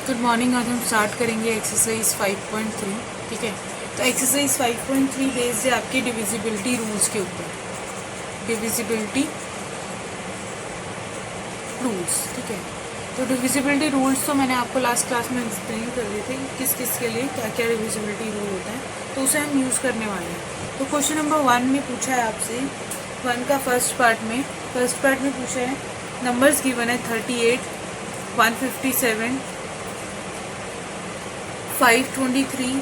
Good morning. आज हम start करेंगे एक्सरसाइज 5.3। ठीक है, तो एक्सरसाइज 5.3 बेस्ड है आपके डिविजिबिलिटी रूल्स के ऊपर। डिविजिबिलिटी रूल्स, ठीक है। तो डिविजिबिलिटी रूल्स तो मैंने आपको लास्ट क्लास में एक्सप्लेन कर दिए थे किस किस के लिए क्या क्या डिविजिबिलिटी रूल होता है, तो उसे हम यूज़ करने वाले हैं। तो क्वेश्चन नंबर 1 में पूछा है आपसे, 1 का फर्स्ट पार्ट में पूछा है, नंबर्स गिवन है 38, 157, 523,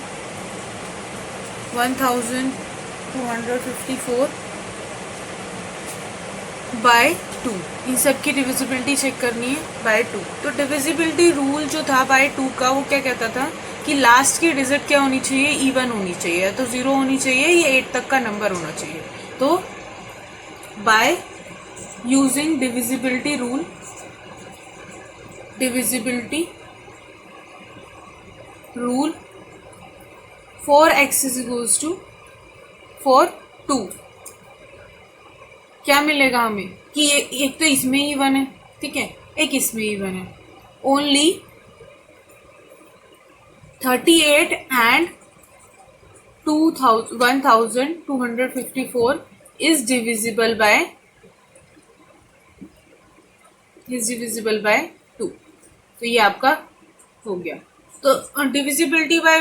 1254 बाय 2। इन सब की डिविजिबिलिटी चेक करनी है बाय 2। तो डिविजिबिलिटी रूल जो था बाय 2 का, वो क्या कहता था कि लास्ट की डिजिट क्या होनी चाहिए, इवन होनी चाहिए, तो 0 होनी चाहिए या 8 तक का नंबर होना चाहिए। तो bye using divisibility rule, for x is equals to for 2 क्या मिलेगा हमें कि एक तो इसमें ही 1 है, ठीक है, एक इसमें ही 1 है। Only 38 and 1254 is divisible by 2। तो ये आपका हो गया। तो डिविजिबिलिटी बाय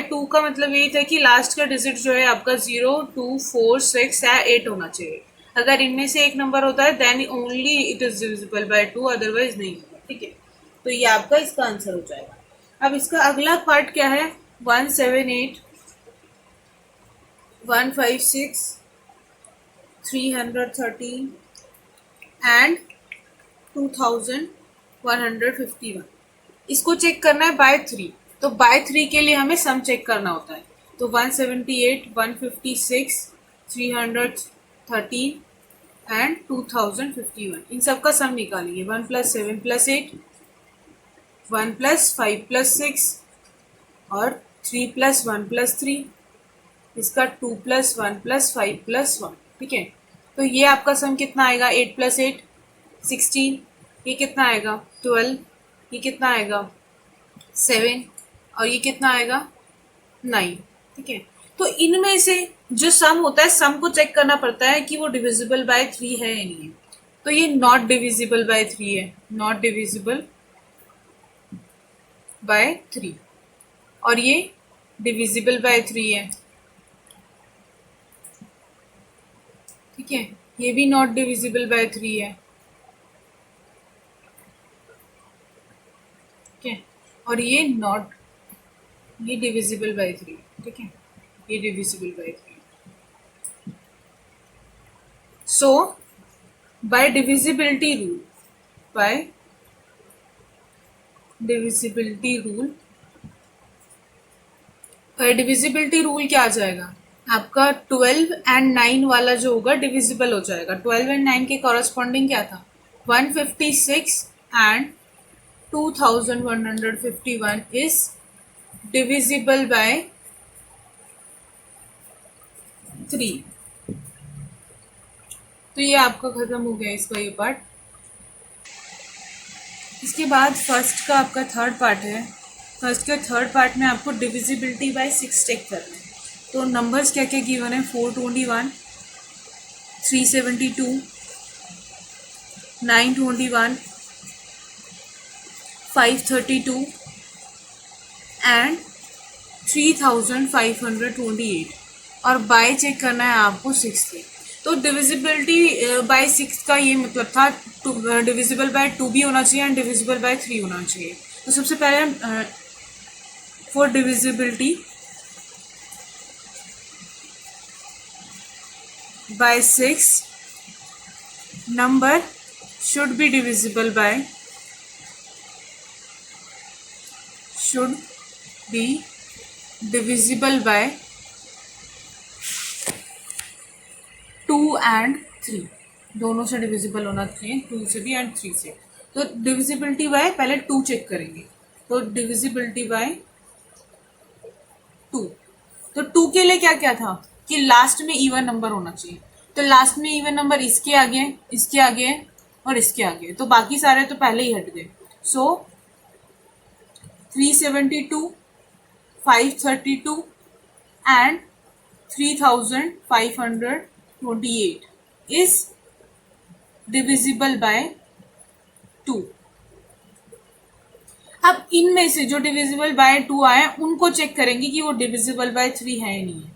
2 का मतलब यही था कि लास्ट का डिजिट जो है आपका 0, 2, 4, 6 या 8 होना चाहिए। अगर इनमें से एक नंबर होता है then only it is divisible by 2, otherwise नहीं होगा, ठीक है। तो ये आपका इसका आंसर हो जाएगा। अब इसका अगला पार्ट क्या है, 178, 156, 313 एंड 2151। इसको चेक करना है बाय 3। तो बाय 3 के लिए हमें सम चेक करना होता है। तो 178, 156, 313 एंड 2051, इन सब का सम निकालेंगे। 1 + 7 + 8, 1 + 5 + 6 और 3 + 1 + 3, इसका 2 + 1 + 5 + 1, ठीक है। तो ये आपका सम कितना आएगा, 8 + 8 16, ये कितना आएगा 12, ये कितना आएगा 7 और ये कितना आएगा 9, ठीक है। तो इनमें से जो सम होता है, सम को चेक करना पड़ता है कि वो डिविजिबल बाय 3 है या नहीं है। तो ये नॉट डिविजिबल बाय 3 है, नॉट डिविजिबल बाय 3, और ये डिविजिबल बाय 3 है, ठीक है। ये भी नॉट डिविजिबल बाय 3 है, ठीक है। और ये डिविजिबल बाय 3, ठीक है, ये divisible by 3। So by divisibility rule क्या आ जाएगा आपका, 12 एंड 9 वाला जो होगा डिविजिबल हो जाएगा। 12 एंड 9 के कॉरस्पॉन्डिंग क्या था, 156 एंड 2151 इज डिविजिबल बाय 3। तो ये आपका खत्म हो गया इसका ये पार्ट। इसके बाद फर्स्ट का आपका थर्ड पार्ट है। फर्स्ट के थर्ड पार्ट में आपको डिविजिबिलिटी बाय 6 चेक करना है। तो नंबर्स क्या क्या गिवन है, 421, 372, 921, 532 एंड 3528, और बाय चेक करना है आपको 6 से। तो डिविजिबिलिटी बाय 6 का ये मतलब था डिविजिबल बाय 2 भी होना चाहिए एंड डिविजिबल बाय 3 होना चाहिए। तो सबसे पहले for divisibility bye 6, number should be divisible by 2 and 3, दोनों से डिविजिबल होना चाहिए, 2 से भी एंड 3 से। तो डिविजिबिलिटी बाय पहले 2 चेक करेंगे। तो डिविजिबिलिटी बाय 2, तो 2 के लिए क्या क्या था कि लास्ट में इवन नंबर होना चाहिए। तो लास्ट में इवन नंबर इसके आगे, और इसके आगे, तो बाकी सारे तो पहले ही हट गए। सो 372, 532 and 3528 is divisible by 2. अब इनमें से जो डिविजिबल बाय 2 आए उनको चेक करेंगे कि वो डिविजिबल बाय 3 है या नहीं है,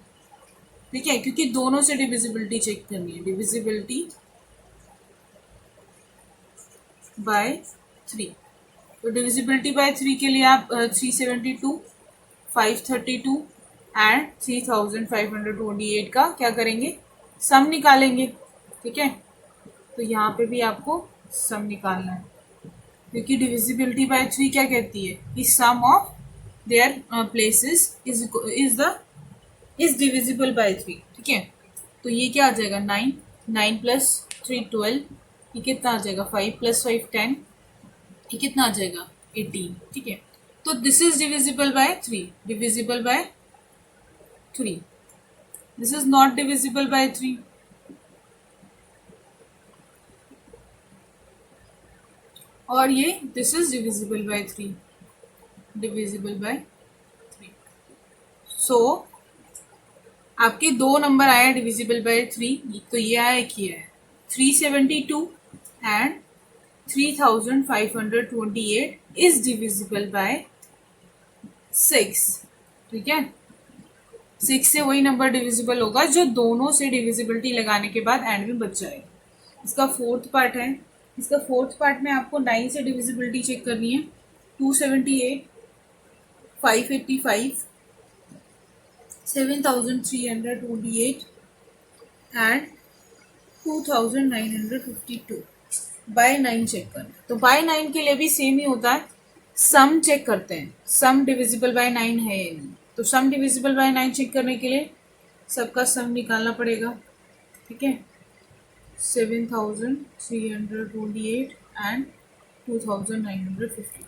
ठीक है, क्योंकि दोनों से डिविजिबिलिटी चेक करनी है, डिविजिबिलिटी बाय 3। तो डिविजिबिलिटी बाय 3 के लिए आप 372, 532 एंड 3528 का क्या करेंगे, सम निकालेंगे, ठीक है। तो यहाँ पे भी आपको सम निकालना है, क्योंकि डिविजिबिलिटी बाय 3 क्या कहती है कि sum of their places is divisible by 3, ठीक है। तो ये क्या आ जाएगा 9, 9 प्लस 3 12, ये कितना आ जाएगा 5 प्लस 5 10, ये कितना आ जाएगा 18, ठीक है। तो this is divisible by 3, divisible by 3, this is not divisible by 3। और ये this is divisible by 3, divisible by 3। सो आपके दो नंबर आए डिविजिबल बाय 3, तो ये आया, एक ही है 372 एंड 3528 इज डिविजिबल बाय 6, ठीक है। 6 से वही नंबर डिविजिबल होगा जो दोनों से डिविजिबिलिटी लगाने के बाद एंड में बच जाएगा। इसका फोर्थ पार्ट है, इसका फोर्थ पार्ट में आपको 9 से डिविजिबिलिटी चेक करनी है, 278, 585, 7328 एंड 2952 बाय 9 चेक करना। तो बाय 9 के लिए भी सेम ही होता है, सम चेक करते हैं, सम डिविजिबल बाय 9 है या नहीं। तो सम डिविजिबल बाय 9 चेक करने के लिए सबका सम निकालना पड़ेगा, ठीक है। 7328 एंड 2950,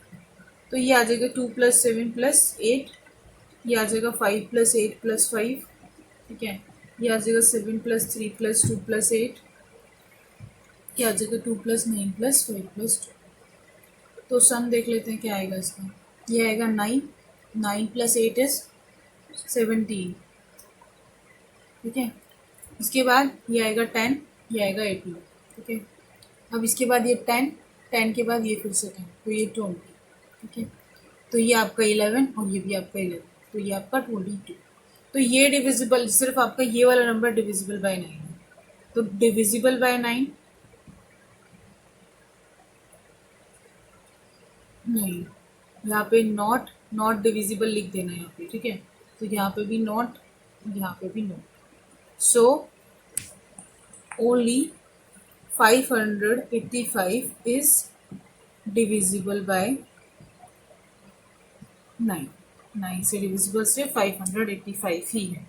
तो ये आ जाएगा 2 प्लस 7 प्लस 8, ये आ जाएगा 5 प्लस 8 प्लस 5, ठीक है। ये आ जाएगा 7 प्लस 3 प्लस 2 प्लस 8, ये आ जाएगा 2 प्लस 9 प्लस 5 प्लस 2। तो सम देख लेते हैं क्या आएगा इसका, ये आएगा 9, 9 प्लस 8 इज 17, ठीक है। इसके बाद ये आएगा 10, ये आएगा 18, ठीक है। अब इसके बाद ये 10, 10 के बाद ये फिर से 10, तो ये 20, ठीक है। तो ये आपका 11 और ये भी आपका 11, तो ये आपका 22। तो ये डिविजिबल, सिर्फ आपका ये वाला नंबर डिविजिबल बाय 9 है। तो डिविजिबल बाय 9 नहीं, यहाँ पे नॉट डिविजिबल लिख देना है यहाँ पे, ठीक है। तो यहाँ पे भी नॉट, यहाँ पे भी not. So only 585 is divisible by 9, 9 से डिविजिबल से 585 ही है।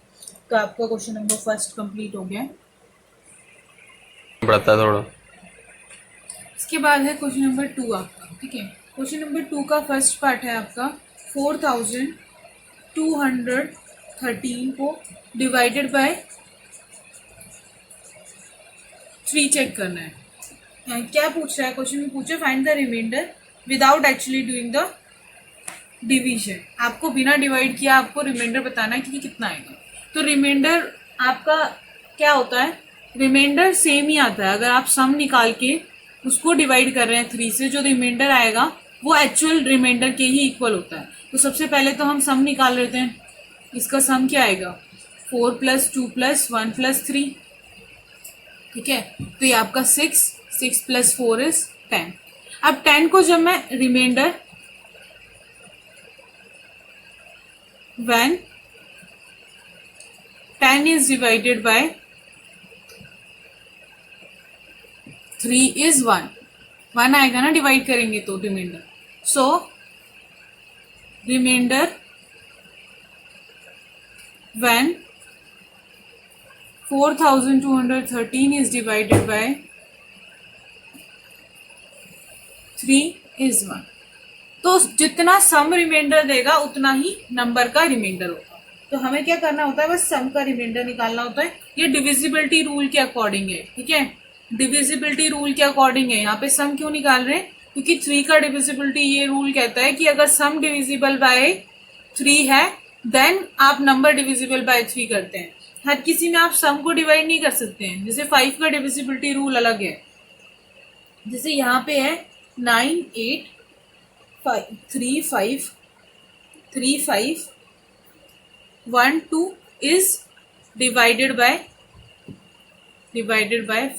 तो आपका क्वेश्चन नंबर फर्स्ट कंप्लीट हो गया है। बढ़ता थोड़ा। इसके बाद है क्वेश्चन नंबर 2 आपका, ठीक है। क्वेश्चन नंबर 2 का फर्स्ट पार्ट है आपका 4213 को डिवाइडेड बाय 3 चेक करना है। क्या पूछ रहा है क्वेश्चन में, पूछे find the remainder without actually doing the division. आपको बिना डिवाइड किया आपको रिमाइंडर बताना है कि कितना आएगा। तो रिमाइंडर आपका क्या होता है, रिमाइंडर सेम ही आता है। अगर आप सम निकाल के उसको डिवाइड कर रहे हैं 3 से, जो रिमाइंडर आएगा वो एक्चुअल रिमाइंडर के ही इक्वल होता है। तो सबसे पहले तो हम सम निकाल लेते हैं। इसका सम क्या आएगा, 4 प्लस 2 प्लस 1 प्लस 3, ठीक है। तो ये आपका 6 प्लस 4 इज 10। अब 10 को जब मैं reminder when 10 is divided by 3 is 1 आएगा ना, डिवाइड करेंगे तो remainder. So remainder when 4213 is divided by 3 is 1। तो जितना सम रिमाइंडर देगा उतना ही नंबर का रिमाइंडर होगा। तो हमें क्या करना होता है, बस सम का रिमाइंडर निकालना होता है। ये डिविजिबिलिटी रूल के अकॉर्डिंग है, ठीक है। डिविजिबिलिटी रूल के अकॉर्डिंग है। यहाँ पे सम क्यों निकाल रहे हैं, क्योंकि 3 का डिविजिबिलिटी ये रूल कहता है कि अगर सम डिविजिबल बाय 3 है देन आप नंबर डिविजिबल बाय 3 करते हैं। हर किसी में आप सम को डिवाइड नहीं कर सकते हैं। जैसे 5 का डिविजिबिलिटी रूल अलग है। जैसे यहाँ पे है 9 8 5 3 5 1 2 इज डिवाइडेड बाय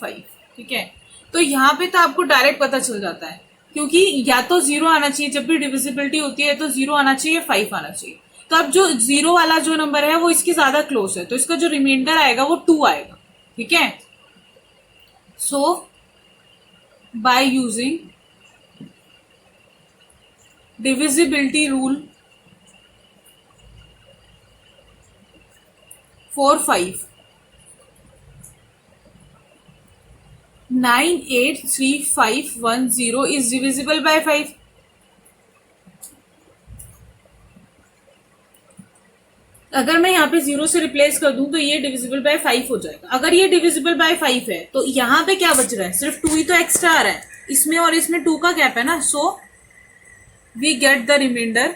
5। ठीक है, तो यहाँ पे तो आपको डायरेक्ट पता चल जाता है, क्योंकि या तो 0 आना चाहिए, जब भी डिविजिबिलिटी होती है तो 0 आना चाहिए, 5 आना चाहिए। तो अब जो 0 वाला जो नंबर है वो इसके ज्यादा क्लोज है, तो इसका जो रिमाइंडर आएगा वो 2 आएगा। ठीक है, so by using divisibility rule for 5, 98351 is divisible by 5। अगर मैं यहाँ पे 0 से रिप्लेस कर दूं तो ये डिविजिबल बाय 5 हो जाएगा। अगर ये डिविजिबल बाय 5 है तो यहाँ पे क्या बच रहा है, सिर्फ 2 ही तो एक्स्ट्रा आ रहा है, इसमें और इसमें 2 का गैप है ना। So we get the remainder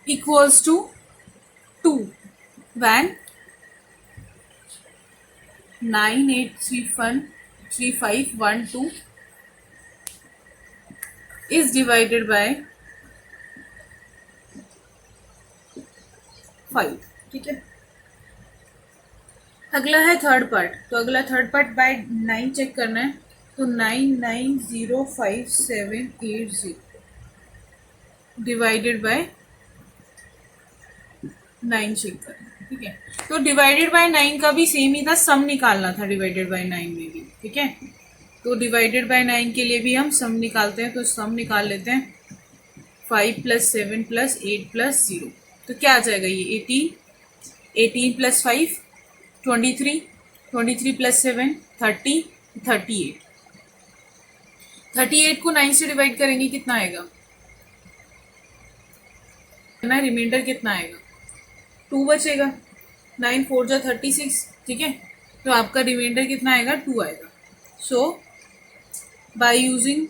equals to 2 when 98351 is divided by 5। ठीक है, अगला है थर्ड पार्ट। तो अगला थर्ड पार्ट बाय 9 चेक करना है। तो 990578 डिवाइडेड बाय 9 चेक करना है। ठीक है, तो डिवाइडेड बाय 9 का भी सेम ही था, सम निकालना था डिवाइडेड बाय 9 में भी। ठीक है, तो डिवाइडेड बाय 9 के लिए भी हम सम निकालते हैं, तो सम निकाल लेते हैं। 5 + 7 + 8 + 0, तो क्या आ जाएगा ये 18 + 5 23 23 + 7 30 38। 38 को 9 से डिवाइड करेंगे कितना आएगा, रिमाइंडर कितना आएगा, 2 बचेगा। 9 4 जा 36। ठीक है, तो आपका रिमाइंडर कितना आएगा, 2 आएगा। So by using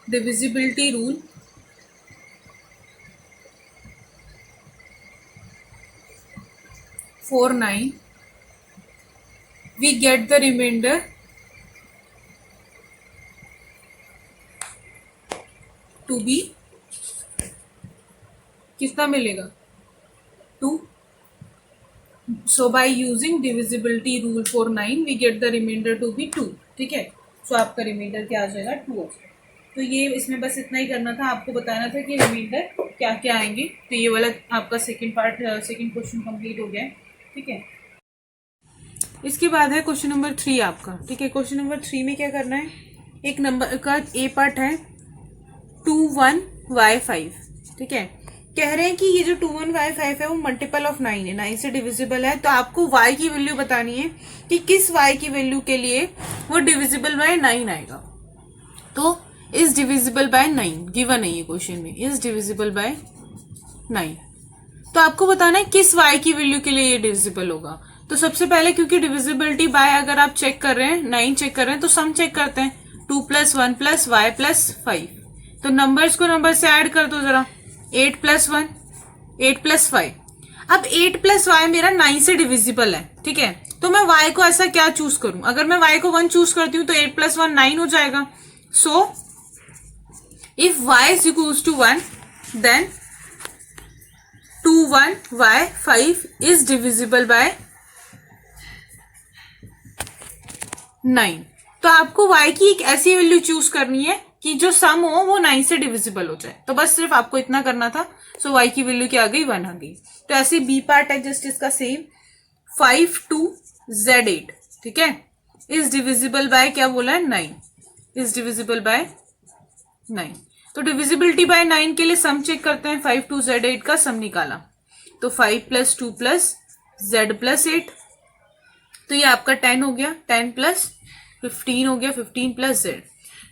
divisibility rule for 9 we get the remainder to be कितना मिलेगा, 2। So by using divisibility rule for 9 we get the remainder to be 2। ठीक है, सो आपका रिमाइंडर क्या आ जाएगा, 2 आ जाएगा। तो ये इसमें बस इतना ही करना था, आपको बताना था कि रिमाइंडर क्या क्या आएंगे। तो ये वाला आपका सेकंड क्वेश्चन कंप्लीट हो गया है। ठीक है, इसके बाद है क्वेश्चन नंबर 3 आपका। ठीक है, क्वेश्चन नंबर 3 में क्या करना है, एक नंबर का ए पार्ट है 21y5। ठीक है, कह रहे हैं कि ये जो 21y5 है वो मल्टीपल ऑफ 9 है, 9 से डिविजिबल है। तो आपको y की वैल्यू बतानी है कि किस y की वैल्यू के लिए वो डिविजिबल बाय 9 आएगा। तो इज डिविजिबल बाय 9 गिवन है ये क्वेश्चन में, इज डिविजिबल बाय 9। तो आपको बताना है किस y की वैल्यू के लिए ये डिविजिबल होगा। तो सबसे पहले, क्योंकि डिविजिबिलिटी बाय अगर आप चेक कर रहे हैं, 9 चेक कर रहे हैं, तो सम चेक करते हैं। 2 + 1 + y + 5। तो नंबर्स को नंबर से ऐड कर दो जरा। 8 + 1 8 + 5। अब 8 + y मेरा 9 से डिविजिबल है। ठीक है, तो मैं y को ऐसा क्या चूज करूं, अगर मैं y को 1 चूज करती हूँ तो 8 + 1 9 हो जाएगा। So if y is equals to 1 then 21y5 is divisible by 9। तो आपको y की एक ऐसी वैल्यू चूज करनी है कि जो सम हो वो 9 से डिविजिबल हो जाए। तो बस सिर्फ आपको इतना करना था। सो y की वैल्यू क्या आ गई, 1 आ गई। तो ऐसे बी पार्ट है जस्ट इसका सेम, 5 to z8। ठीक है, इज डिविजिबल बाय क्या बोला है, 9, इज डिविजिबल बाय 9। तो डिविजिबिलिटी बाय 9 के लिए सम चेक करते हैं। 5 to z8 का सम निकाला, तो 5 + 2 + z + 8, तो ये आपका 10 हो गया। 10 + 15 हो गया, 15 + z।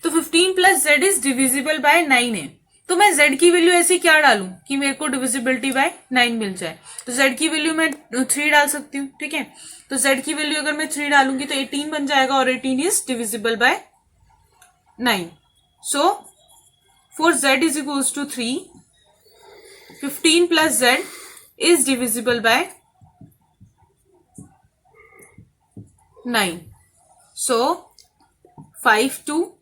तो 15 + z इज डिविजिबल बाय 9 है। तो मैं z की वैल्यू ऐसे क्या डालूं कि मेरे को डिविजिबिलिटी बाय 9 मिल जाए। तो z की वैल्यू मैं 3 डाल सकती हूँ, ठीक है। तो z की वैल्यू अगर मैं 3 डालूंगी तो 18 बन जाएगा और 18 is divisible by 9। So for z is equals to 3, 15 plus z is divisible by 9. So 5 to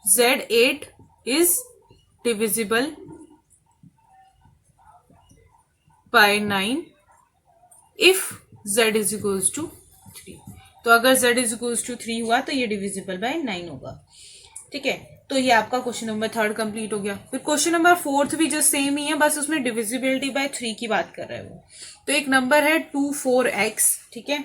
z8 is divisible by 9 if z is equals to 3. तो अगर z is equals to 3 हुआ तो ये डिविजिबल बाय 9 होगा, ठीक है। तो ये आपका क्वेश्चन नंबर 3 कंप्लीट हो गया। फिर क्वेश्चन नंबर 4 भी जस्ट सेम ही है, बस उसमें डिविजिबिलिटी बाय 3 की बात कर रहा है वो। तो एक नंबर है 24x, ठीक है,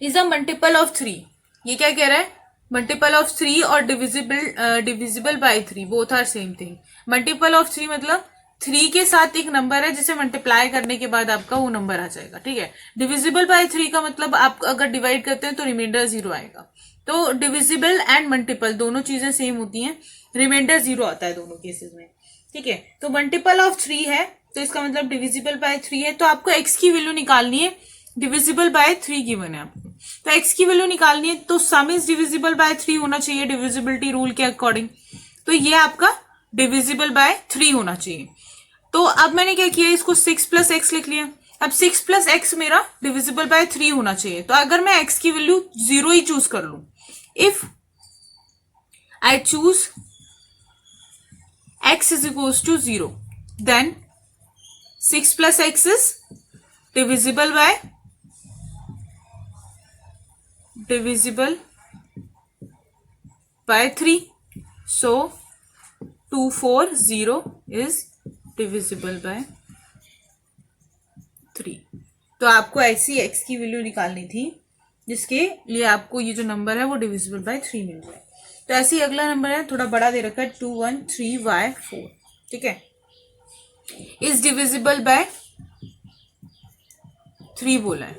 इज अ मल्टीपल ऑफ 3। ये क्या कह रहा है, मल्टीपल ऑफ 3 और divisible by 3 both are same thing. Multiple of 3 मतलब 3 के साथ एक नंबर है जिसे मल्टीप्लाई करने के बाद आपका वो नंबर आ जाएगा, ठीक है। डिविजिबल बाय 3 का मतलब आप अगर डिवाइड करते हैं तो रिमाइंडर 0 आएगा। तो डिविजिबल एंड मल्टीपल दोनों चीजें सेम होती हैं, रिमाइंडर 0 आता है दोनों केसेस में, ठीक है। तो मल्टीपल ऑफ 3 है तो इसका मतलब डिविजिबल बाय 3 है। तो आपको x की वैल्यू निकालनी है, डिविजिबल बाय 3 गिवन है आपको। तो x की वैल्यू निकालनी है तो सम इज डिविजिबल बाय 3 होना चाहिए डिविजिबिलिटी रूल के अकॉर्डिंग। तो ये आपका डिविजिबल बाय 3 होना चाहिए। तो अब मैंने क्या किया, इसको 6 प्लस एक्स लिख लिया। अब 6 प्लस एक्स मेरा डिविजिबल बाय 3 होना चाहिए। तो अगर मैं x की वैल्यू 0 ही चूज कर लू, if I choose x is equals to 0, then 6 plus x is divisible by 3. So 240 is divisible by 3. तो आपको ऐसी x की वैल्यू निकालनी थी जिसके लिए आपको ये जो नंबर है वो डिविजिबल बाय 3 मिल जाए। तो ऐसे ही अगला नंबर है, थोड़ा बड़ा दे रखा है, 213y4, ठीक है, इज डिविजिबल बाय 3 बोला है,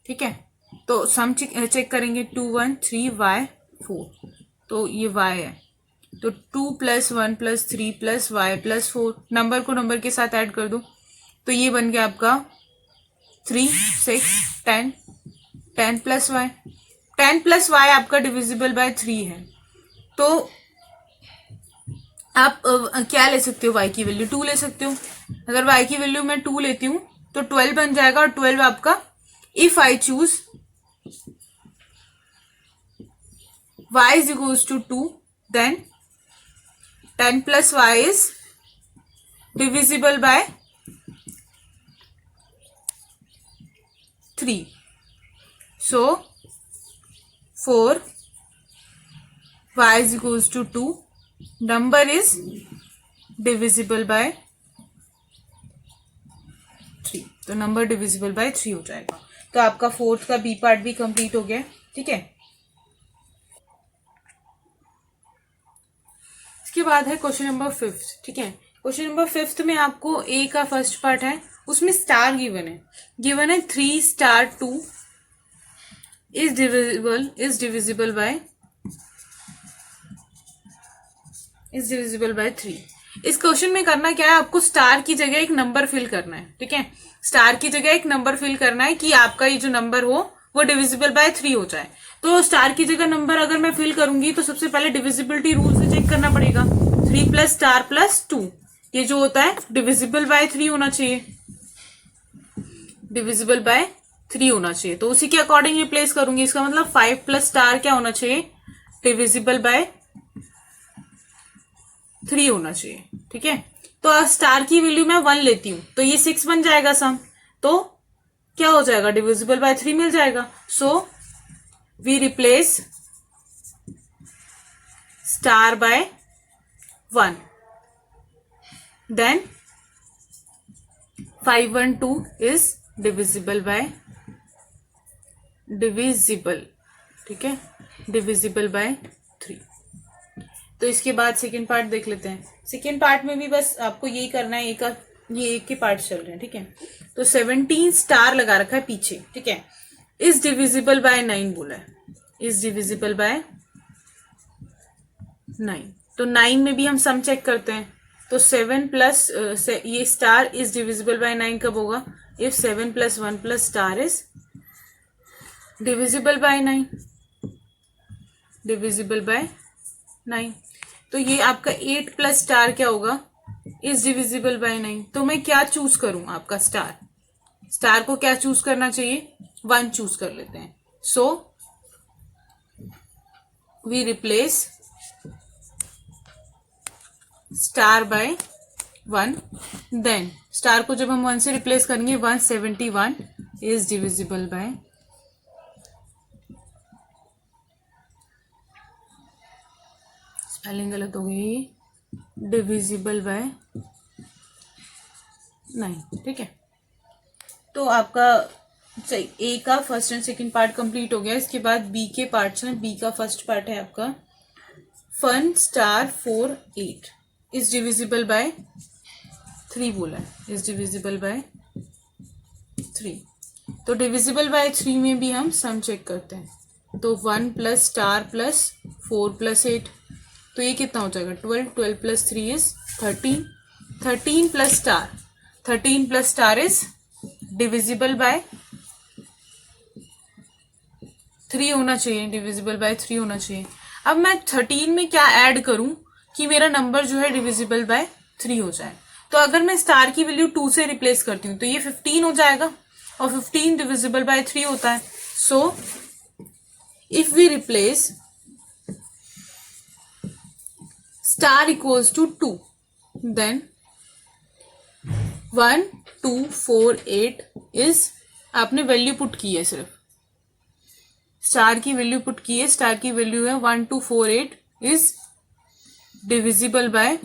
ठीक है। तो सम चेक करेंगे, 213y4, तो ये y है। तो 2 plus 1 plus 3 plus y plus 4, number को नंबर के साथ ऐड कर दो तो ये बन गया आपका 3 6 10, 10 प्लस y, 10 प्लस y आपका डिविजिबल बाय 3 है। तो आप क्या ले सकते हो, y की वैल्यू 2 ले सकते हो। अगर y की वैल्यू मैं 2 लेती हूँ तो 12 बन जाएगा, और 12 आपका, if I choose y is equals to 2, then 10 plus y is divisible by 3. So 4 y is equals to 2, number is divisible by 3. तो नंबर डिविजिबल बाय 3 हो जाएगा। तो आपका 4th का बी पार्ट भी कंप्लीट हो गया, ठीक है। इसके बाद है क्वेश्चन नंबर 5, ठीक है। क्वेश्चन नंबर 5 में आपको ए का फर्स्ट पार्ट है, उसमें स्टार गिवन है 3 स्टार 2 इज डिविजिबल बाय 3। इस क्वेश्चन में करना क्या है, आपको स्टार की जगह एक नंबर फिल करना है, ठीक है। स्टार की जगह एक नंबर फिल करना है कि आपका ये जो नंबर हो वो डिविजिबल बाय 3 हो जाए। तो स्टार की जगह नंबर अगर मैं फिल करूंगी तो सबसे पहले डिविजिबिलिटी रूल से चेक करना पड़ेगा। 3 प्लस स्टार प्लस 2, ये जो होता है डिविजिबल बाय 3 होना चाहिए, डिविजिबल बाय 3 होना चाहिए। तो उसी के अकॉर्डिंग रिप्लेस करूंगी। इसका मतलब 5 प्लस स्टार क्या होना चाहिए, डिविजिबल बाय 3 होना चाहिए, ठीक है। तो स्टार की वैल्यू मैं 1 लेती हूँ तो ये 6 बन जाएगा सम, तो क्या हो जाएगा, डिविजिबल बाय 3 मिल जाएगा। So we replace star by 1, then 512 is divisible, ठीक है, डिविजिबल बाय 3। तो इसके बाद सेकेंड पार्ट देख लेते हैं। सेकेंड पार्ट में भी बस आपको यही करना है, ये एक के पार्ट चल रहे हैं, ठीक है। तो 17 स्टार लगा रखा है पीछे, ठीक है, इज डिविजिबल बाय 9 बोला है, इज डिविजिबल बाय 9। तो 9 में भी हम सम चेक करते हैं, तो 7 प्लस ये स्टार इज डिविजिबल बाय 9 कब होगा, if 7 plus 1 plus star is divisible by 9, divisible by 9। तो ये आपका 8 प्लस स्टार क्या होगा, इज डिविजिबल बाय 9। तो मैं क्या चूज करूं, आपका स्टार को क्या चूज करना चाहिए, 1 चूज कर लेते हैं। So we replace star by 1, then star को जब हम 1 से रिप्लेस करेंगे 171 इज डिविजिबल बाय, स्पेलिंग गलत हो गई, डिविजिबल बाय 9। ठीक है, तो आपका ए का first and second part complete हो गया। इसके बाद बी के पार्ट्स हैं। बी का फर्स्ट पार्ट है आपका fun star 4 8 is divisible by 3 बोला है, इज डिविजिबल बाय 3। तो डिविजिबल बाय 3 में भी हम सम चेक करते हैं, तो 1 प्लस स्टार प्लस 4 प्लस 8, तो ये कितना हो जाएगा 12, 12 plus 3 is 13, 13 plus star, 13 plus star is divisible by 3 होना चाहिए, डिविजिबल बाय 3 होना चाहिए। अब मैं 13 में क्या ऐड करूं कि मेरा नंबर जो है डिविजिबल बाय 3 हो जाए, तो अगर मैं स्टार की वैल्यू 2 से रिप्लेस करती हूँ तो ये 15 हो जाएगा, और 15 डिविजिबल बाय 3 होता है। So if we replace star equals to 2, then 1 2 4 8 is, आपने वैल्यू पुट की है, सिर्फ स्टार की वैल्यू पुट की है, स्टार की वैल्यू है 1 2 4 8 is divisible bye,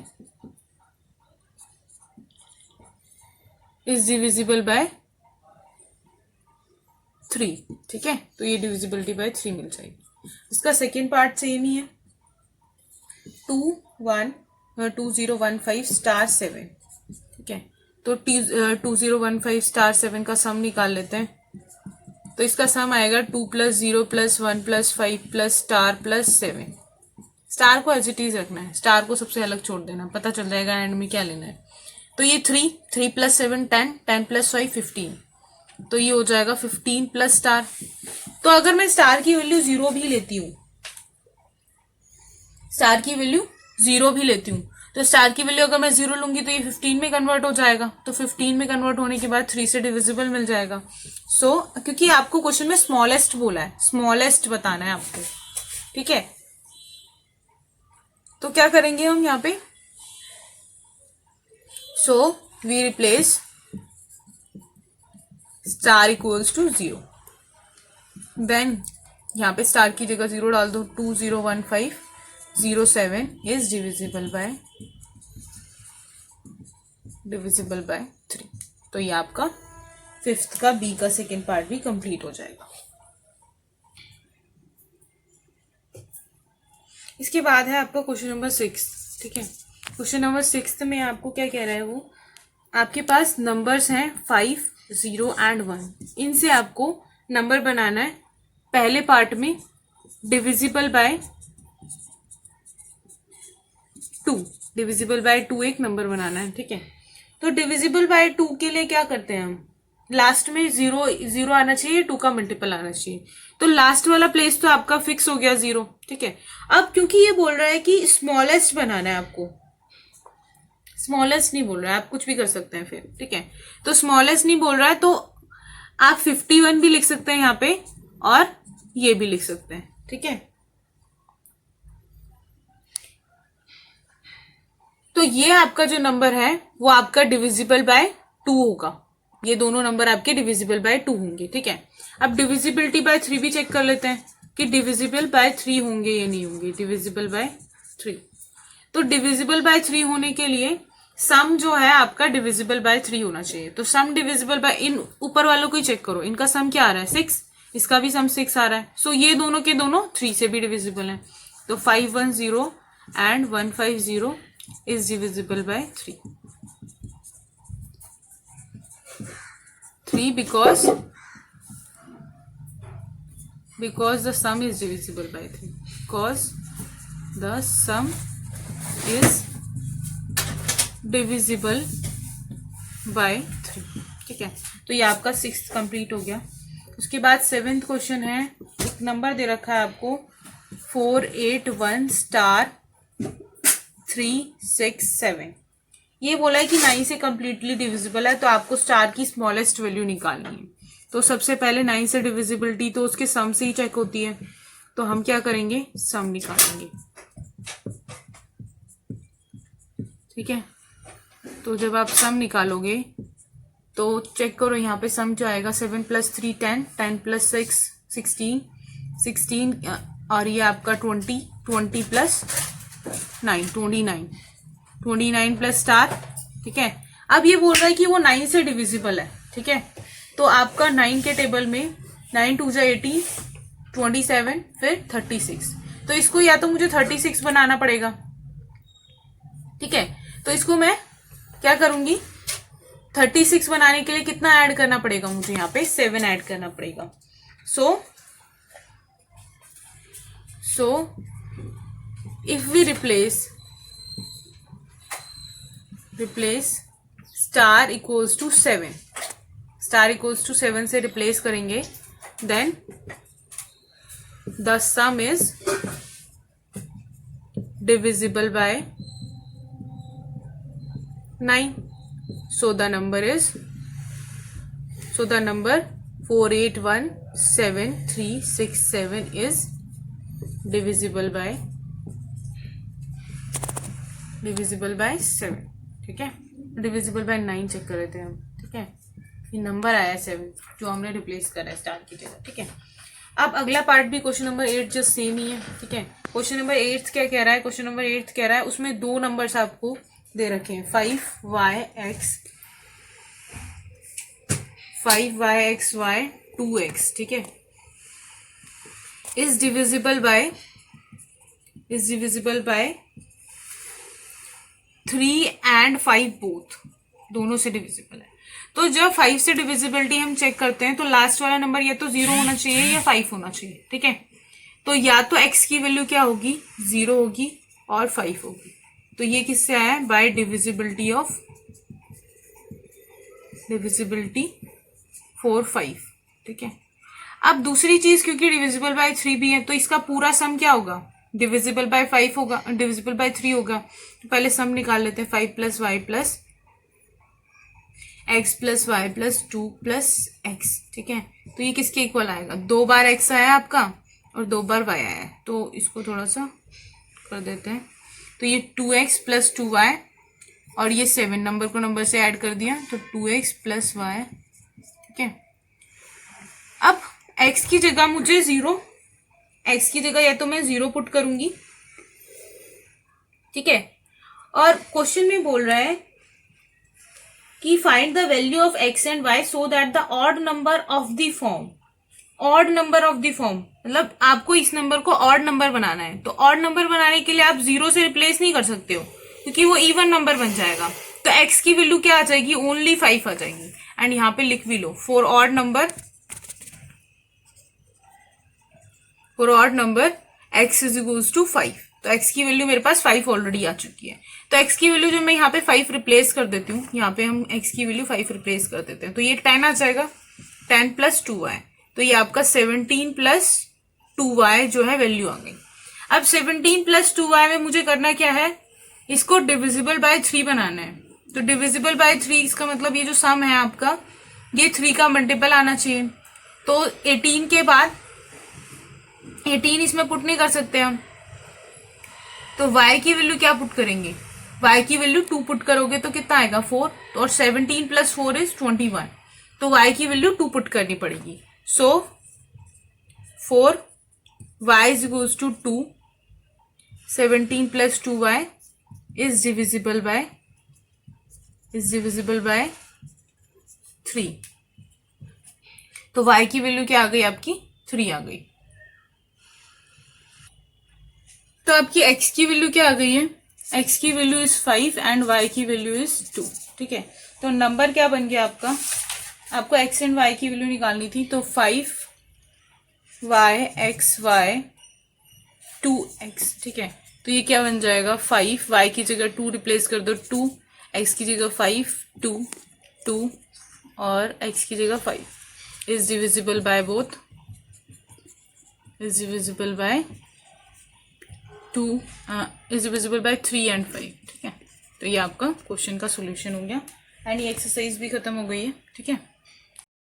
is divisible by 3। ठीक है, तो ये डिविजिबिलिटी बाय 3 मिल जाएगी। इसका सेकेंड पार्ट सेम ही है, 2015 स्टार 7। ठीक है, तो 2015 स्टार 7 का सम निकाल लेते हैं। तो इसका सम आएगा 2 plus 0 plus 1 plus 5 plus star plus 7। Star को एज इट इज रखना है, स्टार को सबसे अलग छोड़ देना, पता चल जाएगा एंड में क्या लेना है। तो ये 3 प्लस 7 10, 10 प्लस 5 15, तो ये हो जाएगा 15 प्लस स्टार। तो अगर मैं स्टार की वैल्यू 0 भी लेती हूँ, स्टार की वैल्यू 0 भी लेती हूँ, तो स्टार की वैल्यू अगर मैं 0 लूंगी तो ये 15 में कन्वर्ट हो जाएगा, तो 15 में कन्वर्ट होने के बाद 3 से डिविजिबल मिल जाएगा। सो क्योंकि आपको क्वेश्चन में स्मॉलेस्ट बोला है, स्मॉलेस्ट बताना है आपको। ठीक है, तो क्या करेंगे हम यहाँ पे, so we replace star equals to 0, then यहाँ पे स्टार की जगह 0 डाल दो, 201507 इज डिविजिबल बाय 3। तो ये आपका फिफ्थ का बी का सेकेंड पार्ट भी कंप्लीट हो जाएगा। इसके बाद है आपका क्वेश्चन नंबर 6। ठीक है, क्वेश्चन नंबर 6 में आपको क्या कह रहा है, वो आपके पास नंबर्स हैं 5 0 एंड 1, इनसे आपको नंबर बनाना है। पहले पार्ट में डिविजिबल बाय 2, डिविजिबल बाय 2 एक नंबर बनाना है। ठीक है, तो डिविजिबल बाय 2 के लिए क्या करते हैं हम, लास्ट में 0 आना चाहिए, 2 का मल्टीपल आना चाहिए। तो लास्ट वाला प्लेस तो आपका फिक्स हो गया 0। ठीक है, अब क्योंकि ये बोल रहा है कि स्मॉलेस्ट बनाना है आपको, स्मॉलेस्ट नहीं बोल रहा है, आप कुछ भी कर सकते हैं फिर। ठीक है, तो स्मॉलेस्ट नहीं बोल रहा है, तो आप 51 भी लिख सकते हैं यहाँ पे, और ये भी लिख सकते हैं। ठीक है, तो ये आपका जो नंबर है वो आपका डिविजिबल बाय 2 होगा, ये दोनों नंबर आपके डिविजिबल बाय 2 होंगे। ठीक है, अब डिविजिबिलिटी बाय 3 भी चेक कर लेते हैं कि डिविजिबल बाय 3 होंगे या नहीं होंगे, डिविजिबल बाय 3। तो डिविजिबल बाय 3 होने के लिए सम जो है आपका डिविजिबल बाय 3 होना चाहिए। तो सम डिविजिबल बाय, इन ऊपर वालों को ही चेक करो, इनका सम क्या आ रहा है 6, इसका भी सम 6 आ रहा है। सो ये दोनों के दोनों 3 से भी डिविजिबल है। तो 510 and 150 is divisible by 3 because the sum is divisible by 3, because the sum is divisible by 3। ठीक है, तो ये आपका 6th कंप्लीट हो गया। उसके बाद 7th क्वेश्चन है, एक नंबर दे रखा है आपको 481 स्टार 367। ये बोला है कि 9 से कंप्लीटली डिविजिबल है, तो आपको स्टार की स्मॉलेस्ट वैल्यू निकालनी है। तो सबसे पहले 9 से डिविजिबिलिटी तो उसके सम से ही चेक होती है, तो हम क्या करेंगे, सम निकालेंगे। ठीक है, तो जब आप सम निकालोगे तो चेक करो, यहाँ पे सम जो आएगा 7 + 3 10, 10 + 6 16, 16 और ये आपका 20, 20 + 9 29, 29 प्लस स्टार। ठीक है, अब ये बोल रहा है कि वो 9 से डिविजिबल है। ठीक है, तो आपका 9 के टेबल में 9 2 18, 27 फिर 36, तो इसको या तो मुझे 36 बनाना पड़ेगा। ठीक है, तो इसको मैं क्या करूंगी, 36 बनाने के लिए कितना ऐड करना पड़ेगा मुझे, यहाँ पे 7 ऐड करना पड़ेगा। So if we replace star equals to 7, star equals to 7 से रिप्लेस करेंगे, then the sum is divisible by 9। So the number 481737 is divisible by 7। ठीक है, डिविजिबल बाय 9 चेक कर रहे थे हम। ठीक है, ये नंबर आया 7 जो हमने रिप्लेस करा है स्टार की जगह। ठीक है, अब अगला पार्ट भी क्वेश्चन नंबर 8 जस्ट सेम ही है। ठीक है, क्वेश्चन नंबर 8 क्या कह रहा है, क्वेश्चन नंबर 8 कह रहा है उसमें दो नंबर्स आपको दे रखे हैं, 5yxy 2x। ठीक है, is divisible by 3 and 5 both, दोनों से डिविजिबल है। तो जब 5 से डिविजिबिलिटी हम चेक करते हैं तो लास्ट वाला नंबर या तो 0 होना चाहिए या 5 होना चाहिए। ठीक है, तो या तो x की वैल्यू क्या होगी, 0 होगी और 5 होगी। तो ये किससे आया है, बाय डिविजिबिलिटी 4 5। ठीक है, अब दूसरी चीज, क्योंकि डिविजिबल बाय 3 भी है तो इसका पूरा सम क्या होगा, डिविजिबल बाय 5 होगा, डिविजिबल बाय 3 होगा। तो पहले सम निकाल लेते हैं, 5 + y + x + y + 2 + x। ठीक है, तो ये किसके इक्वल आएगा, 2 बार x आया आपका और 2 बार y आया है, तो इसको थोड़ा सा कर देते हैं। तो ये 2x + 2y और ये 7 नंबर को नंबर से ऐड कर दिया, तो 2x + y। ठीक है, अब x की जगह मुझे 0, x की जगह या तो मैं 0 पुट करूंगी। ठीक है, और क्वेश्चन में बोल रहा है कि find the value of x and y so that the odd number of the form, odd number of the form मतलब आपको इस नंबर को ऑड नंबर बनाना है। तो ऑड नंबर बनाने के लिए आप 0 से रिप्लेस नहीं कर सकते हो, क्योंकि वो इवन नंबर बन जाएगा। तो x की वैल्यू क्या आ जाएगी, ओनली 5 आ जाएगी। एंड यहाँ पे लिख भी लो, for odd number x is equals to 5। तो x की वैल्यू मेरे पास 5 ऑलरेडी आ चुकी है। तो x की वैल्यू जो मैं यहाँ पे 5 रिप्लेस कर देती हूँ, यहाँ पे हम x की वैल्यू 5 रिप्लेस कर देते हैं, तो ये 10 आ जाएगा, 10 + 2y। तो ये आपका 17 + 2y जो है वैल्यू आ गई। अब 17 + 2y में मुझे करना क्या है, इसको डिविजिबल बाय 3 बनाना है। तो डिविजिबल बाय 3 इसका मतलब ये जो सम है आपका, ये 3 का मल्टीपल आना चाहिए। तो 18 के बाद 18 इसमें पुट नहीं कर सकते हम, तो y की वैल्यू क्या पुट करेंगे, y की वैल्यू 2 पुट करोगे तो कितना आएगा 4, और 17 + 4 इज 21। तो y की वैल्यू 2 पुट करनी पड़ेगी। So 4 y is equals to 2, 17 + 2y is divisible by 3। तो y की वैल्यू क्या आ गई आपकी, 3 आ गई। तो आपकी x की वैल्यू क्या आ गई है, x की वैल्यू इज 5 एंड y की वैल्यू इज 2। ठीक है, तो नंबर क्या बन गया आपका, आपको x एंड y की वैल्यू निकालनी थी, तो 5yxy 2x। ठीक है, तो ये क्या बन जाएगा 5, y की जगह 2 रिप्लेस कर दो 2, x की जगह 5 2 2 और x की जगह 5 is divisible by both, is divisible by 2 is divisible by 3 and 5। ठीक है, तो ये आपका क्वेश्चन का सोल्यूशन हो गया एंड ये एक्सरसाइज भी खत्म हो गई है। ठीक है।